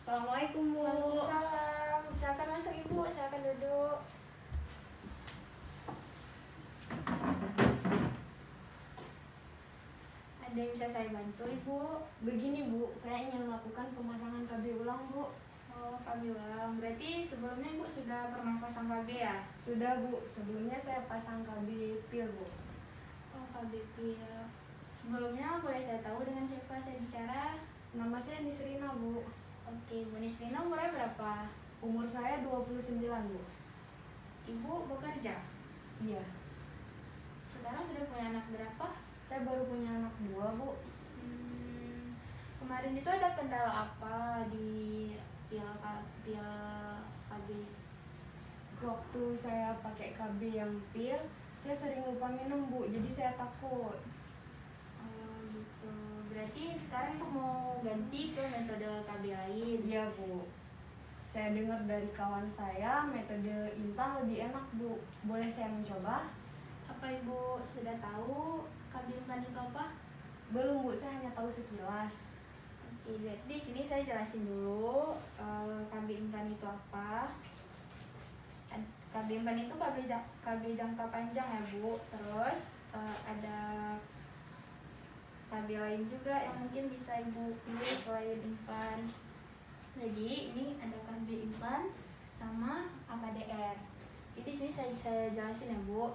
Assalamualaikum Bu. Waalaikumsalam. Silakan masuk Ibu, silakan duduk. Ada yang bisa saya bantu Ibu? Begini Bu, saya ingin melakukan pemasangan KB ulang Bu. Oh, KB ulang. Berarti sebelumnya Ibu sudah pernah pasang KB ya? Sudah Bu, sebelumnya saya pasang KB pil Bu. Oh, KB pil. Sebelumnya boleh saya tahu dengan siapa saya bicara? Nama saya Nisrina Bu. Oke, Bu Nisrina umurnya berapa? Umur saya 29 Bu. Ibu bekerja? Iya. Sekarang sudah punya anak berapa? Saya baru punya anak 2 Bu. Kemarin itu ada kendala apa di pil KB? Waktu saya pakai KB yang pil, saya sering lupa minum Bu, jadi saya takut. Oh gitu. Berarti sekarang Ibu mau ganti ke metode KB lain? Iya Bu. Saya dengar dari kawan saya metode implan lebih enak Bu. Boleh saya mencoba? Apa Ibu sudah tahu KB implan itu apa? Belum Bu, saya hanya tahu sekilas. Oke, jadi di sini saya jelasin dulu KB implan itu apa. KB implan itu KB jangka panjang ya Bu. Terus ada KB lain juga yang mungkin bisa Ibu pilih selain implan. Jadi ini ada KB implan sama AKDR. Jadi sini saya jelasin ya Bu.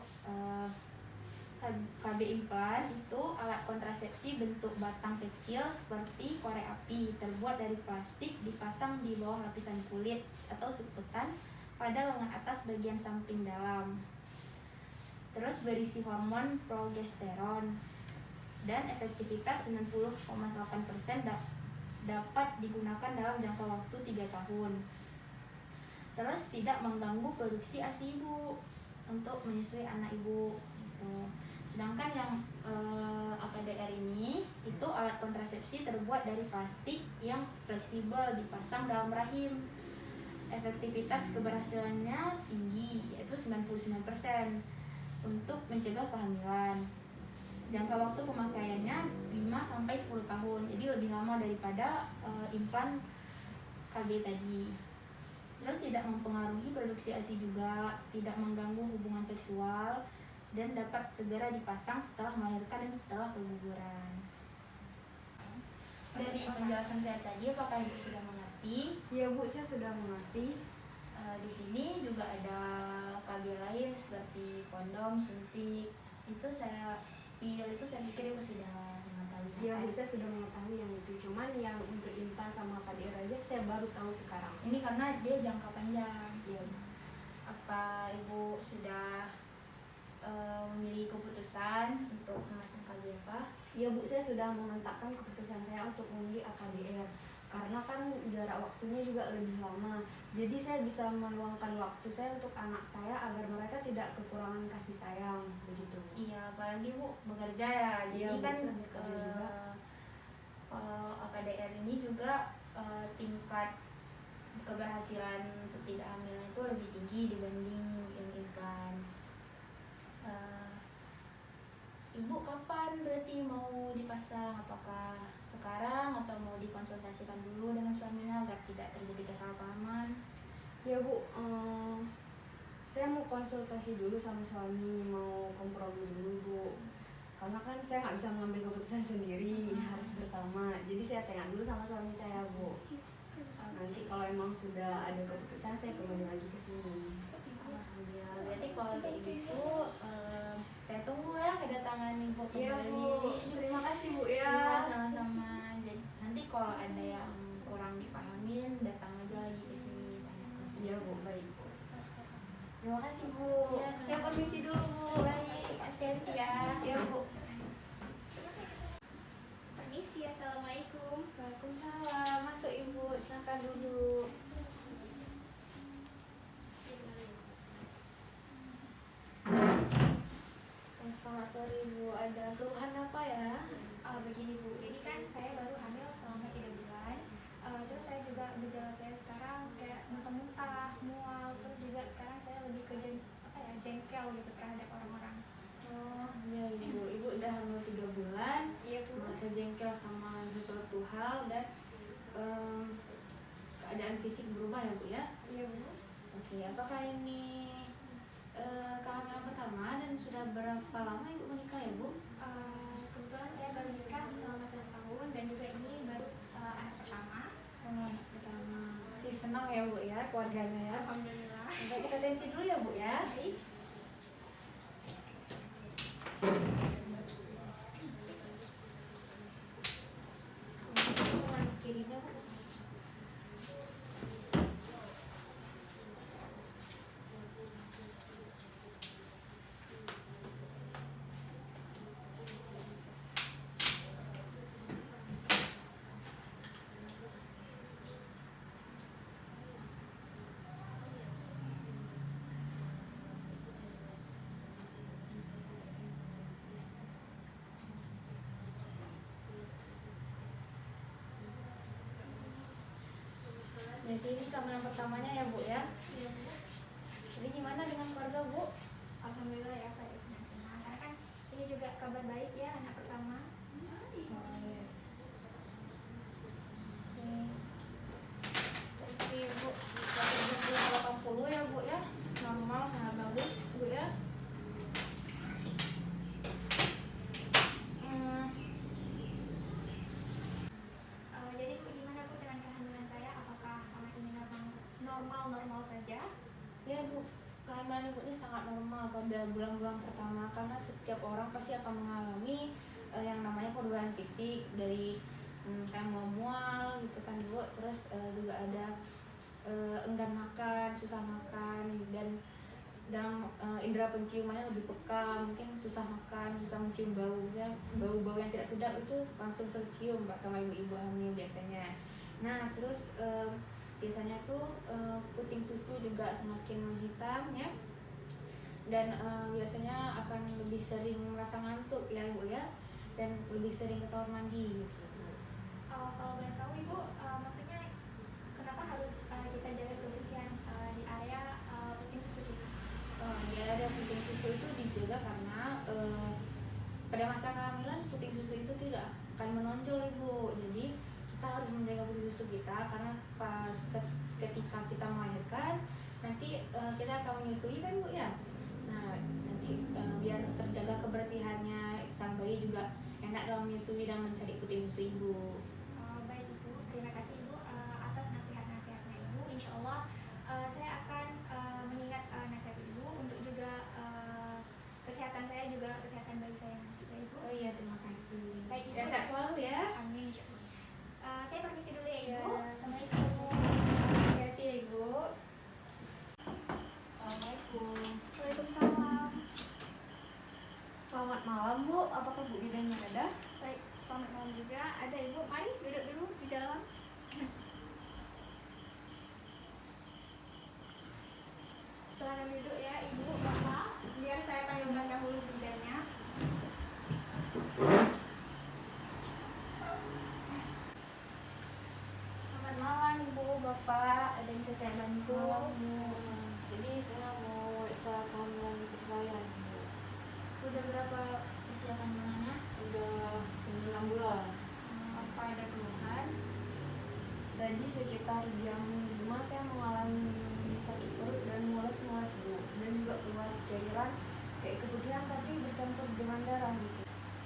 KB implan itu alat kontrasepsi bentuk batang kecil seperti korek api, terbuat dari plastik, dipasang di bawah lapisan kulit atau subkutan pada lengan atas bagian samping dalam. Terus berisi hormon progesteron dan efektivitas 90,8% dapat digunakan dalam jangka waktu 3 tahun. Terus tidak mengganggu produksi ASI Ibu untuk menyusui anak Ibu gitu. Sedangkan yang AKDR ini itu alat kontrasepsi terbuat dari plastik yang fleksibel, dipasang dalam rahim. Efektivitas keberhasilannya tinggi, yaitu 99% untuk mencegah kehamilan. Jangka waktu pemakaiannya 5-10 tahun, jadi lebih lama daripada implan KB tadi. Terus tidak mempengaruhi produksi ASI juga, tidak mengganggu hubungan seksual, dan dapat segera dipasang setelah melahirkan dan setelah keguguran. Dari penjelasan saya tadi, apakah Ibu sudah mengerti? Iya Bu, saya sudah mengerti. Di sini juga ada KB lain seperti kondom, suntik. Itu saya pikir Ibu sudah mengetahui. Iya Bu, saya sudah mengetahui yang itu. Cuman yang untuk implan sama KDR aja saya baru tahu sekarang. Ini karena dia jangka panjang. Iya Bu. Apa Ibu sudah memilih keputusan untuk memasang KB apa? Iya Bu, saya sudah mengantakkan keputusan saya untuk memilih AKDR. Karena kan jarak waktunya juga lebih lama. Jadi saya bisa meluangkan waktu saya untuk anak saya agar mereka tidak kekurangan kasih sayang, begitu. Iya, apalagi Bu bekerja ya. Jadi Iya, Bu, kan saya bekerja juga. kalau AKDR ini juga tingkat keberhasilan untuk tidak hamil itu lebih tinggi dibanding yang implan. Ibu kapan berarti mau dipasang? Apakah sekarang atau mau dikonsultasikan dulu dengan suaminya agar tidak terjadi kesalahpahaman? Ya Bu, saya mau konsultasi dulu sama suami, mau kompromi dulu Bu. Karena kan saya nggak bisa mengambil keputusan sendiri, harus bersama. Jadi saya tanya dulu sama suami saya Bu. Nanti kalau emang sudah ada keputusan, saya kembali lagi ke sini. Alhamdulillah. Berarti kalau kayak gitu, saya tunggu ya kedatangan Ibu Iya kembali. Bu, terima kasih Bu Iya, ya. sama-sama. Jadi nanti kalau ada yang kurang dipahamin, datang aja lagi ke sini tanya ke sini. Iya Bu, baik Bu. Terima kasih Bu. Iya, Saya permisi dulu Bu. Baik, hati-hati ya. Iya Bu. Permisi, assalamualaikum. Waalaikumsalam. Masuk Ibu, silakan duduk. Selamat sore Ibu, ada keluhan apa ya? Begini Bu, jadi kan saya baru hamil selama 3 bulan. Terus saya juga gejala saya sekarang kayak muntah-muntah, mual, terus juga sekarang saya lebih ke jengkel gitu terhadap orang-orang. Oh iya Ibu udah hamil 3 bulan. Iya Bu. Merasa jengkel sama sesuatu hal dan keadaan fisik berubah ya Bu ya? Iya Bu. Oke, apakah ini kehamilan pertama dan sudah berapa lama Ibu menikah ya Bu? Kebetulan saya baru nikah selama 1 tahun dan juga ini baru anak pertama. Anak pertama. Masih senang ya Bu ya keluarganya ya? Alhamdulillah. Oke, kita tensi dulu ya Bu ya. Baik. Kirinya Bu. Jadi ini kehamilan pertamanya ya Bu ya? Iya Bu. Jadi gimana dengan keluarga Bu? Alhamdulillah ya Kak, senang-senang. Karena kan ini juga kabar baik ya, anak pertama. Oh, iya. Tensi Bu 180 ya Bu ya? Normal, sangat bagus Bu ya? Jadi Bu, gimana Bu dengan kehamilan saya? Apakah anak ini normal saja? Ya Bu, kehamilan Ibu ini sangat normal pada bulan-bulan pertama karena setiap orang pasti akan mengalami yang namanya perubahan fisik dari saya mual gitu kan Bu, terus juga ada enggan makan, susah makan, dan dalam indera penciumannya lebih peka, mungkin susah makan, susah mencium baunya, bau-bau yang tidak sedap itu langsung tercium Pak sama ibu-ibu hamil biasanya. Nah terus biasanya tuh puting susu juga semakin menghitam ya, dan biasanya akan lebih sering merasa ngantuk ya Ibu ya, dan lebih sering ke kamar mandi gitu. Kalau boleh tahu Ibu, maksudnya kenapa harus kita jaga kebersihan di area puting susu kita? Di area puting susu itu dijaga karena pada masa kehamilan puting susu itu tidak akan menonjol Ibu. Jadi kita harus menjaga puting susu kita karena pas ketika kita melahirkan nanti kita akan menyusui kan Bu ya. Nah nanti biar terjaga kebersihannya, sang bayi juga enak dalam menyusui dan mencari puting susu ibu. Baik Ibu, terima kasih Ibu atas nasihat-nasihatnya Ibu. Insya Allah saya akan mengingat nasihat Ibu untuk juga kesehatan saya juga kesehatan bayi saya nanti ya Ibu. Oh iya, terima kasih. Baik Ibu. Ya, sehat selalu ya. Amin insya Allah. Saya permisi dulu ya Ibu. Ya. Assalamualaikum. Hati-hati ya Ibu. Assalamualaikum. Waalaikumsalam. Selamat malam Bu, apakah Bu bidangnya ada? Baik, selamat malam juga. Ada Ibu, mari duduk dulu di dalam. Silakan duduk ya Ibu, Bapak. Biar saya panggilkan dahulu bidannya. Selamat malam Ibu, Bapak. Ada yang bisa saya bantu? Jadi saya mau periksa kehamilan istri saya Bu. Udah berapa usia kandungannya? Udah 9 bulan. Apa ada keluhan? Tadi sekitar jam 5 saya mengalami sakit perut dan mules-mules Bu, dan juga keluar cairan kayak keputihan tapi bercampur dengan darah gitu.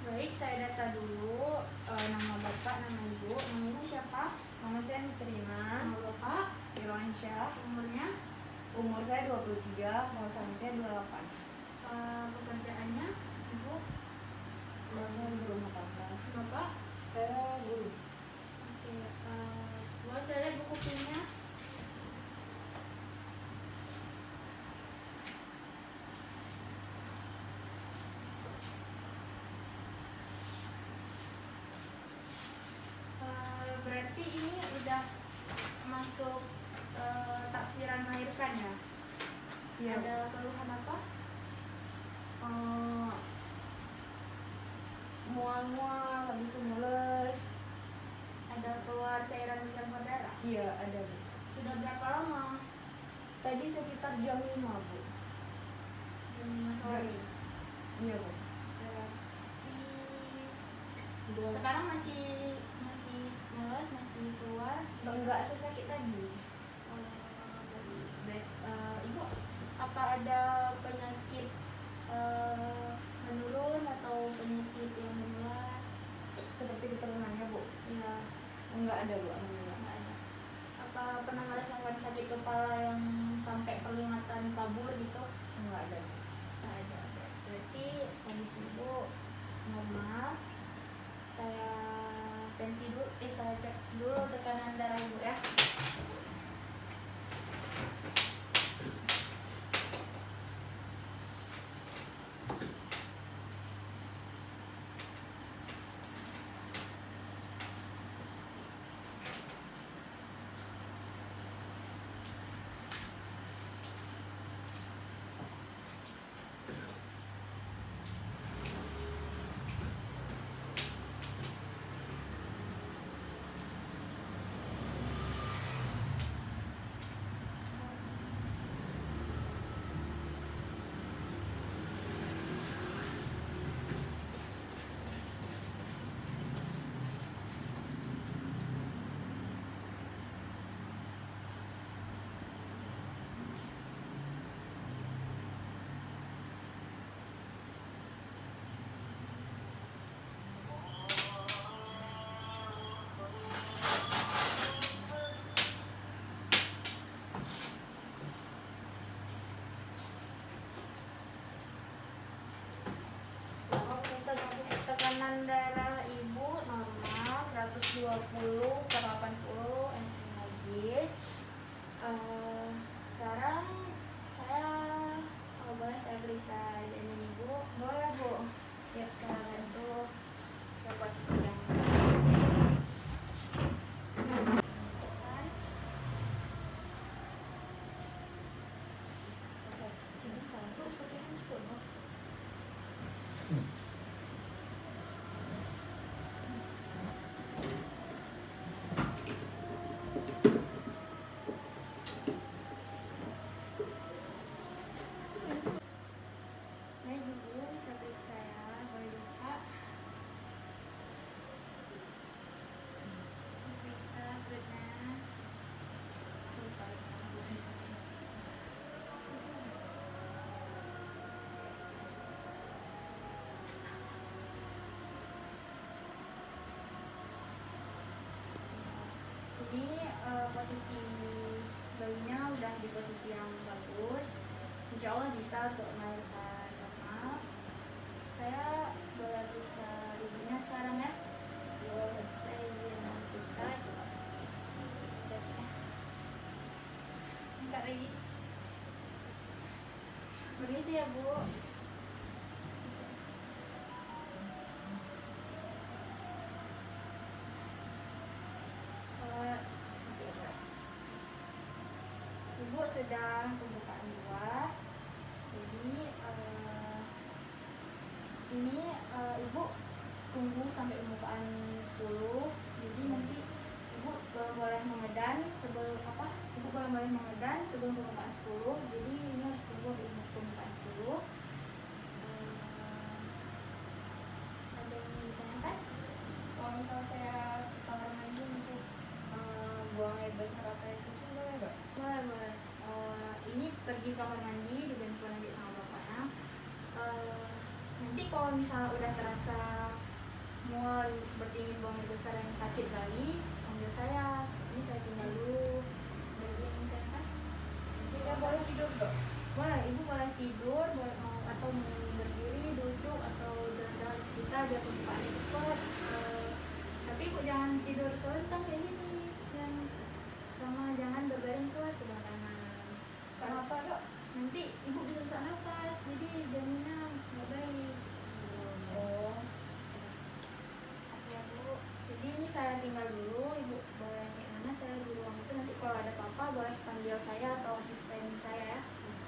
Baik, saya data dulu nama Bapak, nama Ibu. Nama Ibu siapa? Nama saya Nisrina, Nama Bapak? Irwansyah, Umurnya? umur saya 23, kalau suami saya 28. Pekerjaannya? Ibu? Kalau saya berumah tangga. Bapak? Saya guru. Oke, boleh saya lihat buku pinnya? Berarti ini udah masuk tafsiran melahirkan ya? Iya. Ada keluhan apa? Mual-mual, habis itu mules. Ada keluar cairan bercampur darah? Iya, ada Bu. Sudah berapa lama? Tadi sekitar jam 5 Bu. Jam 5 sore. Iya Bu. Berarti sekarang masih mules, masih keluar? Enggak sesakit tadi. Enggak ada Bu, alhamdulillah. Nggak ada. Apa pernah merasakan sakit kepala yang sampai penglihatan kabur gitu? Enggak ada. Nggak ada. Berarti kondisi ibu normal. Saya tensi dulu, saya cek dulu tekanan darah ibu ya. Tekanan darah ibu normal 120/80 mmHg. Sekarang saya boleh saya periksa janin ibu? Boleh Bu. Ya, saya bantu ke posisi yang ini posisi bayinya udah di posisi yang bagus, insya Allah bisa untuk melahirkan normal. Saya boleh periksa ibunya sekarang ya? Boleh. Saya izin periksa coba. Enggak lagi. Permisi ya Bu. Ibu sedang pembukaan 2. Jadi ini ibu tunggu sampai pembukaan 10. Jadi nanti ibu boleh mengedan sebelum ibu boleh mengedan sebelum pembukaan 10. Jadi ini harus tunggu pembukaan 10. Ada yang ditanyakan? Kalau misal saya ke kamar mandi untuk Buang air besar atau itu boleh Mbak? Boleh. Ini pergi kamar mandi dibantu nanti sama bapaknya. Nanti kalau misalnya udah terasa mual seperti ini, buang air besar yang sakit kali, panggil saya. Ini saya tinggal dulu. Dari yang kan? Jadi saya boleh tidur Mbak? Boleh, ibu boleh tidur, boleh mau atau mau berdiri, duduk atau jalan-jalan di sekitar biar pembukaannya cepat. Tapi ibu jangan tidur telentang kayak gini. Sama jangan berbaring ke sebelah kanan. Kenapa Dok? Nanti ibu bisa sesak nafas, jadi janinnya nggak baik. Oh. Ya Bu, jadi ini saya tinggal dulu, ibu boleh kayak mana, saya di ruang itu, nanti kalau ada apa-apa boleh panggil saya atau asisten saya ya.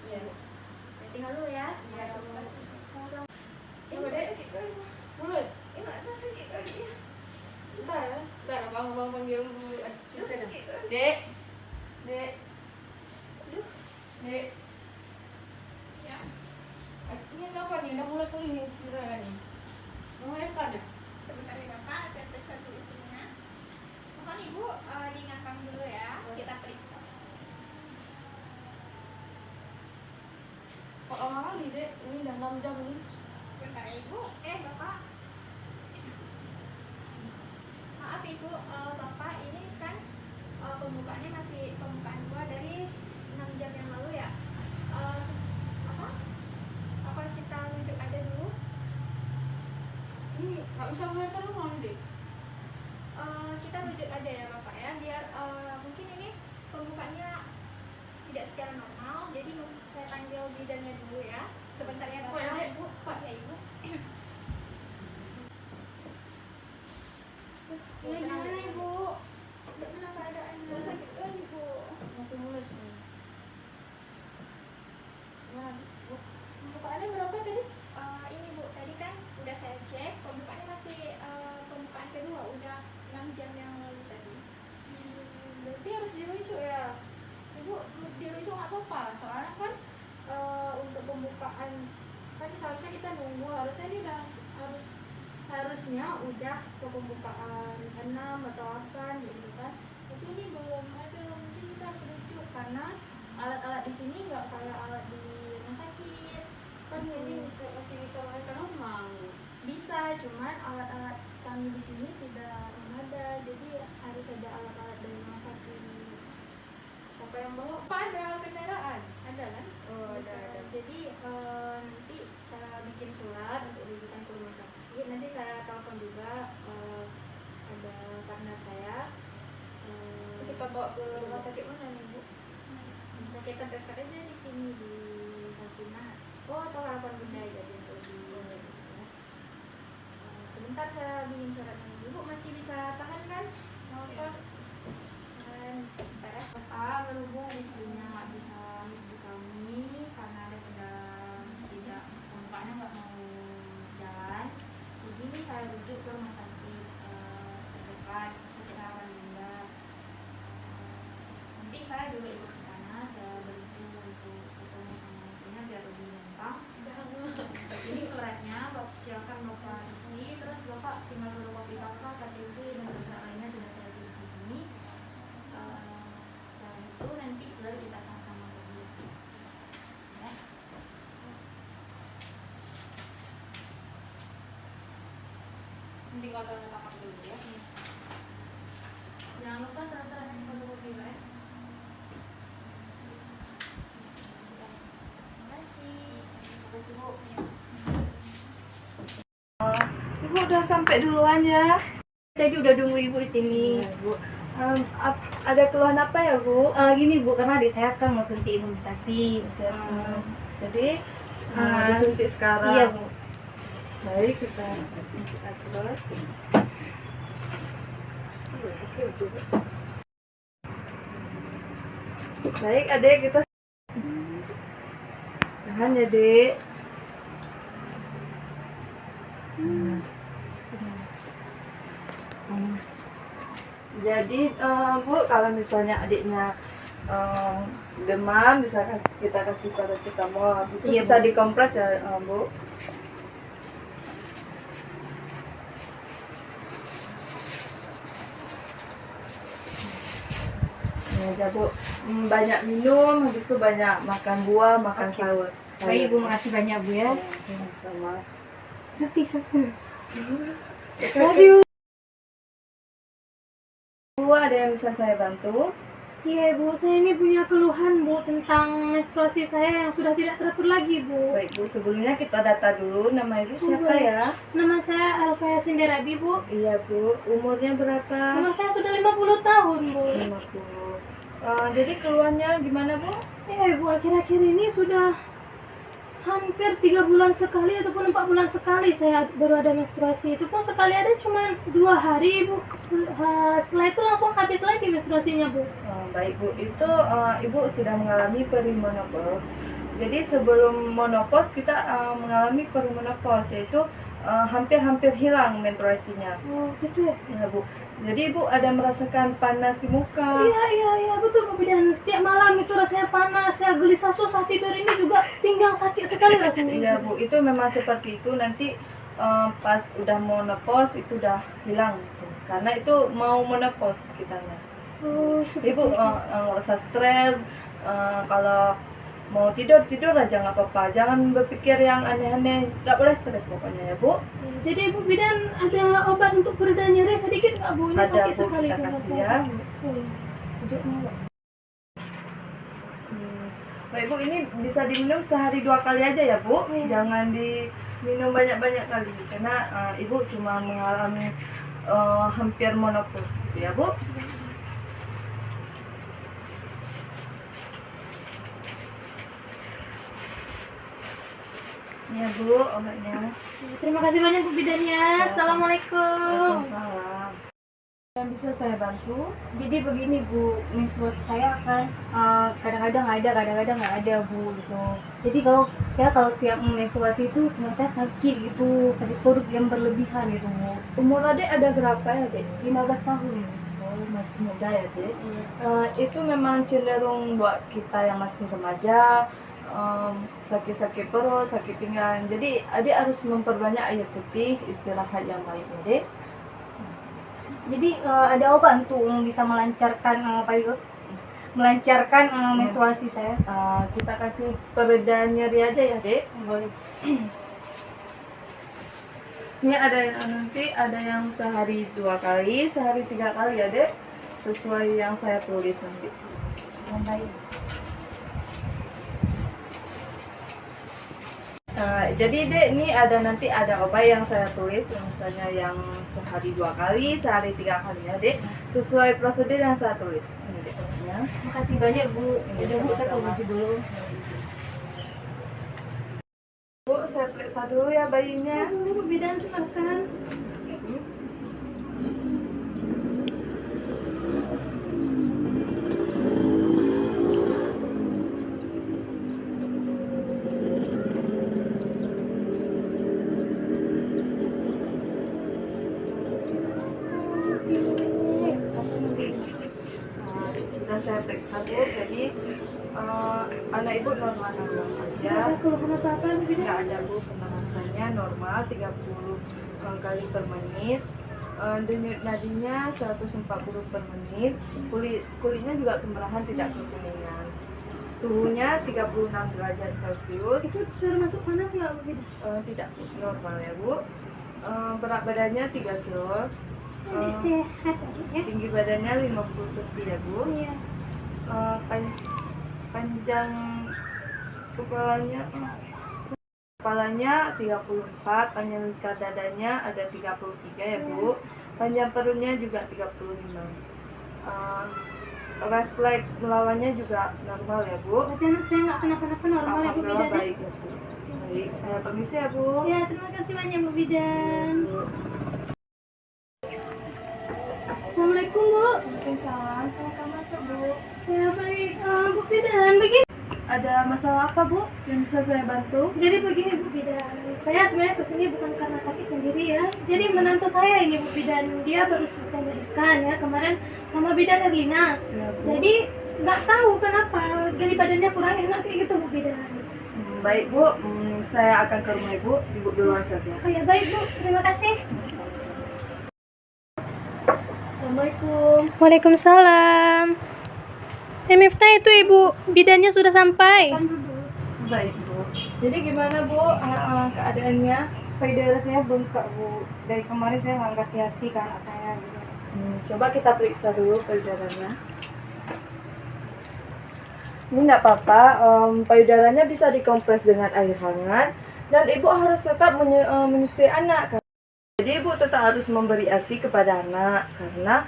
Iya. Saya tinggal dulu ya. Iya, Sama-sama. Ini udah sakit kali Bu. Mulus. Ini ada sakit kali ya. Bentar ya. Bentar, bang panggil dulu asisten. Sakit kali. Dek. Dek. Aduh. Dek. ya. Ini apa nih? Udah mulai sekali nih sirah nih. Mau air kan? Sebentar ya Bapak, saya periksa dulu istrinya. Mohon Ibu diingatkan dulu ya, kita periksa. Kok lama kali Dek? Ini udah 6 jam nih. Sebentar ya Ibu. Bapak. Maaf Ibu, Bapak ini pembukaannya masih pembukaan 2 dari 6 jam yang lalu ya. Apa kita rujuk aja dulu? Ini nggak usah mulai dulu nanti. Kita rujuk aja ya Bapak ya, biar mungkin ini pembukaannya tidak secara normal. Jadi saya panggil bidannya dulu ya. Sebentar ya Bapak. Pak, ya, Ibu. Pak ya Ibu. Ya gimana Ibu? Gimana keadaannya? Nggak sakit kan Ibu? Waktu mulai sih. Nah, Bu, pembukaannya berapa tadi? Ini Bu, tadi kan udah saya cek, pembukaannya masih pembukaan kedua, udah 6 jam yang lalu tadi. Berarti harus dirujuk ya. Ibu dirujuk nggak apa-apa, soalnya kan untuk pembukaan kan seharusnya kita nunggu, harusnya ini udah harusnya udah ke pembukaan 6 atau apa gitu kan. Tapi ini belum ada, mungkin kita harus rujuk karena alat-alat di sini nggak kayak alat di rumah sakit. Kan ini masih bisa mereka normal. Bisa, cuman alat-alat kami di sini tidak ada, jadi harus ada alat-alat dari rumah sakit. Apa yang bawa? Apa ada kendaraan? Ada kan? Oh, Bisa. ada. Jadi nanti saya bikin surat untuk rujukan ke rumah sakit. Nanti saya telepon juga ada partner saya. Kita bawa ke rumah sakit mana nih Bu? Rumah sakit terdekat aja di sini di Sakinah. Oh, atau Harapan Bunda ya, jadi untuk di sebentar saya bikin suratnya. Ibu masih bisa tahan kan? Telepon. Dan bentar ya. Bapak berhubung istrinya nggak bisa hubungi kami karena ada tidak pembukaannya nggak mau jalan. Jadi ini saya rujuk ke rumah sakit terdekat, Rumah Sakit Harapan Bunda. Nanti saya juga ikut ke sana, saya bantu untuk ketemu sama istrinya biar lebih gampang. Ini suratnya, silakan Bapak isi, terus Bapak tinggal fotokopi Bapak, KTP dan surat lainnya sudah saya tulis di sini. Setelah itu nanti baru kita sama-sama kerja. Ya. Tinggal tanda tangan dulu ya. Jangan lupa surat-suratnya di fotokopi ya. Terima kasih. Terima kasih Bu. Ibu udah sampai duluan ya. Tadi udah nunggu ibu di sini. Bu. Ada keluhan apa ya Bu? Gini bu, karena adik saya kan mau suntik imunisasi. Jadi Ah, disuntik sekarang. Iya bu. Baik, kita suntikan terus. Oke, Bu. Baik, Adek, kita tahan ya, Dek. Jadi Bu, kalau misalnya adiknya demam, kita kasih paracetamol. Habis itu Iya, bisa Bu. dikompres ya, Bu. Ini aja Bu. Banyak minum, habis itu banyak makan buah, makan Oke. sayur. Baik ibu, makasih banyak bu ya. Sama. Tapi sampai. Aduh. Bu, ada yang bisa saya bantu? Iya bu, saya ini punya keluhan bu tentang menstruasi saya yang sudah tidak teratur lagi bu. Baik Bu, sebelumnya kita data dulu. Nama Ibu siapa ya? Nama saya Alfaya Sinderabi bu. Iya Bu, umurnya berapa? Nama saya sudah 50 tahun bu. 50. Jadi keluhannya gimana Bu? Iya bu, akhir-akhir ini sudah hampir 3 bulan sekali ataupun 4 bulan sekali saya baru ada menstruasi. Itu pun sekali ada cuma 2 hari bu. Setelah itu langsung habis lagi menstruasinya bu. Baik Bu, itu Ibu sudah mengalami perimenopause. Jadi sebelum menopause kita mengalami perimenopause, yaitu hampir-hampir hilang menstruasinya. Oh gitu ya. Ya Bu, jadi Ibu ada merasakan panas di muka. Iya betul bu. Dan setiap malam itu rasanya panas, saya gelisah, susah tidur, ini juga pinggang sakit sekali rasanya. Iya Bu, itu memang seperti itu. Nanti pas udah menopause itu udah hilang gitu. Karena itu mau menopause kitanya. Oh, Ibu nggak usah stres. Kalau mau tidur aja nggak apa-apa. Jangan berpikir yang aneh-aneh. Nggak boleh stres pokoknya ya Bu. jadi Bu Bidan ada obat untuk pereda nyeri sedikit nggak Bu? Ini Ada, sakit Bu, sekali kita pinggang kasih saya. ya. Oh, iya. Baik Bu, ini bisa diminum sehari 2 kali aja ya Bu. Jangan diminum banyak-banyak kali karena Ibu cuma mengalami hampir menopause gitu ya Bu. Ini ya Bu obatnya. Terima kasih banyak Bu Bidan ya. Assalamualaikum. Waalaikumsalam. Yang bisa saya bantu? Jadi begini Bu, menstruasi saya kan kadang-kadang ada, kadang-kadang nggak ada Bu gitu. Jadi kalau tiap menstruasi itu punya saya sakit gitu, sakit perut yang berlebihan gitu Bu. Umur Adek ada berapa ya Dek? 15 tahun. Oh, masih muda ya Dek. Itu memang cenderung buat kita yang masih remaja, sakit-sakit perut, sakit pinggang. Jadi Adek harus memperbanyak air putih, istirahat yang baik ya Dek. Jadi ada obat untuk bisa melancarkan menstruasi saya. Kita kasih pereda nyeri aja ya Dek. Boleh. Ini ada nanti ada yang sehari 2 kali, sehari 3 kali ya Dek, sesuai yang saya tulis nanti. Yang baik. Jadi Dek, ini nanti ada obat yang saya tulis, misalnya yang sehari 2 kali, sehari 3 kali ya Dek, sesuai prosedur yang saya tulis. Ini Dek obatnya. Makasih banyak Bu. Ini Udah Bu, saya sama-sama. komisi dulu. Bu, saya periksa dulu ya bayinya. Bu Bidan silakan. Sudah saya periksa Bu, jadi anak Ibu normal-normal aja. Ada keluhan apa-apa Bu Bidan? Nggak ada Bu, pemanasannya normal 30 kali per menit. Denyut nadinya 140 per menit. Kulitnya juga kemerahan, tidak kekuningan. Suhunya 36 derajat Celcius. Itu termasuk panas nggak Bu Bidan? Tidak Bu, normal ya Bu. Berat badannya 3 kilo. Ini sehat aja ya. Tinggi badannya 50 cm ya Bu. Iya. Panjang kepalanya 34, panjang lingkar dadanya ada 33 ya Bu. Panjang perutnya juga 35. Refleks melawannya juga normal ya Bu. Berarti anak saya nggak kenapa-napa, normal ya Bu Alhamdulillah Bidan? baik ya Bu. Baik, saya permisi ya Bu. Ya, terima kasih banyak Bu Bidan. Assalamualaikum Bu. Waalaikumsalam, silakan masuk Bu. Ya baik, Bu Bidan begini. Ada masalah apa Bu yang bisa saya bantu? Jadi begini Bu Bidan, saya sebenarnya kesini bukan karena sakit sendiri ya. Jadi menantu saya ini Bu Bidan, dia baru selesai melahirkan ya kemarin sama bidan Erlina. Ya, Bu. Jadi nggak tahu kenapa, jadi badannya kurang enak kayak gitu Bu Bidan. Baik Bu, saya akan ke rumah Ibu. Ibu duluan saja. Oh ya baik Bu, terima kasih. Assalamualaikum. Waalaikumsalam. Miftah, itu Ibu bidannya sudah sampai. Baik Bu. Jadi gimana Bu keadaannya? Payudara saya bengkak Bu. Dari kemarin saya nggak kasih ASI ke anak saya gitu. Coba kita periksa dulu payudaranya. Ini nggak apa-apa, payudaranya bisa dikompres dengan air hangat dan Ibu harus tetap menyusui anak. Jadi Ibu tetap harus memberi ASI kepada anak karena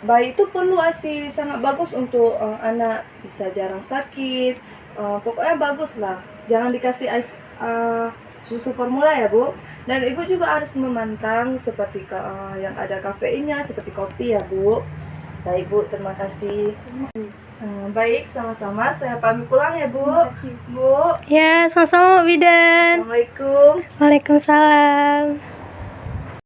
bayi itu perlu ASI, sangat bagus untuk anak, bisa jarang sakit. Pokoknya bagus lah, jangan dikasih susu formula ya Bu. Dan Ibu juga harus memantang seperti yang ada kafeinnya seperti kopi ya Bu. Baik Bu, terima kasih. Baik, sama-sama, saya pamit pulang ya Bu. Bu, Ya, sama-sama Bu Bidan. Assalamualaikum. Waalaikumsalam.